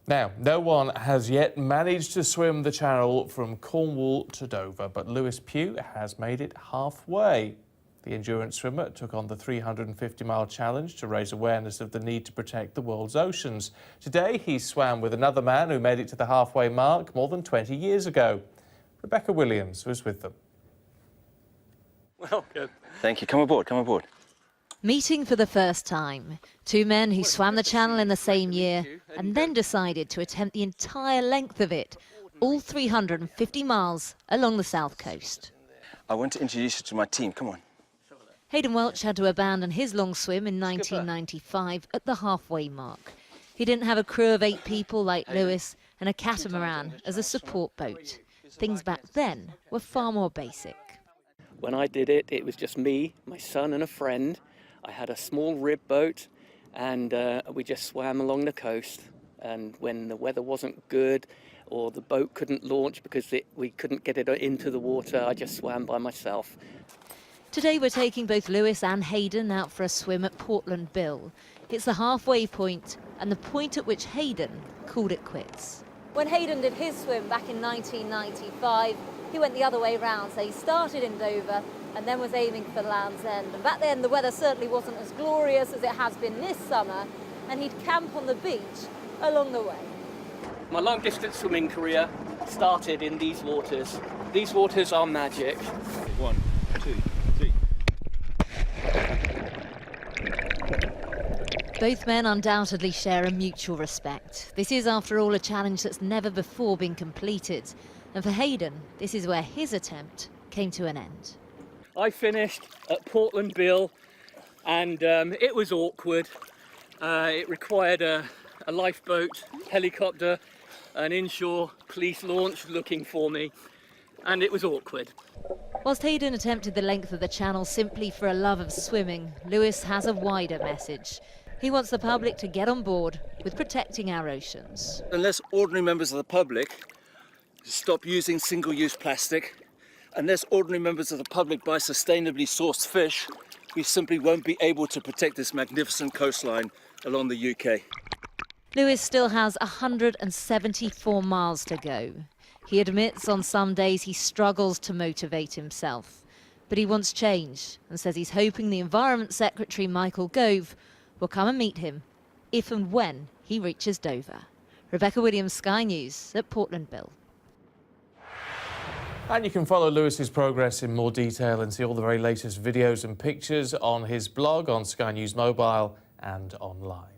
Now, no one has yet managed to swim the channel from Cornwall to Dover, but Lewis Pugh has made it halfway. The endurance swimmer took on the 350-mile challenge to raise awareness of the need to protect the world's oceans. Today, he swam with another man who made it to the halfway mark more than 20 years ago. Rebecca Williams was with them. Welcome. Thank you. Come aboard, come aboard. Meeting for the first time, two men who swam the channel in the same year and then decided to attempt the entire length of it, all 350 miles along the south coast. I want to introduce you to my team. Come on. Haydn Welch had to abandon his long swim in 1995 at the halfway mark. He didn't have a crew of 8 people like Lewis and a catamaran as a support boat. Things back then were far more basic. When I did it, it was just me, my son and a friend. I had a small rib boat and we just swam along the coast. And when the weather wasn't good or the boat couldn't launch because we couldn't get it into the water, I just swam by myself. Today we're taking both Lewis and Haydn out for a swim at Portland Bill. It's the halfway point and the point at which Haydn called it quits. When Haydn did his swim back in 1995, he went the other way round. So he started in Dover and then was aiming for Land's End. And back then the weather certainly wasn't as glorious as it has been this summer, and he'd camp on the beach along the way. My long distance swimming career started in these waters. These waters are magic. 1, 2, 3. Both men undoubtedly share a mutual respect. This is, after all, a challenge that's never before been completed. And for Haydn, this is where his attempt came to an end. I finished at Portland Bill and it was awkward. It required a lifeboat, helicopter, an inshore police launch looking for me, and it was awkward. Whilst Haydn attempted the length of the channel simply for a love of swimming, Lewis has a wider message. He wants the public to get on board with protecting our oceans. Unless ordinary members of the public stop using single-use plastic, unless ordinary members of the public buy sustainably sourced fish, we simply won't be able to protect this magnificent coastline along the UK. Lewis still has 174 miles to go. He admits on some days he struggles to motivate himself, but he wants change and says he's hoping the Environment Secretary Michael Gove will come and meet him if and when he reaches Dover. Rebecca Williams, Sky News at Portland Bill. And you can follow Lewis's progress in more detail and see all the very latest videos and pictures on his blog, on Sky News Mobile and online.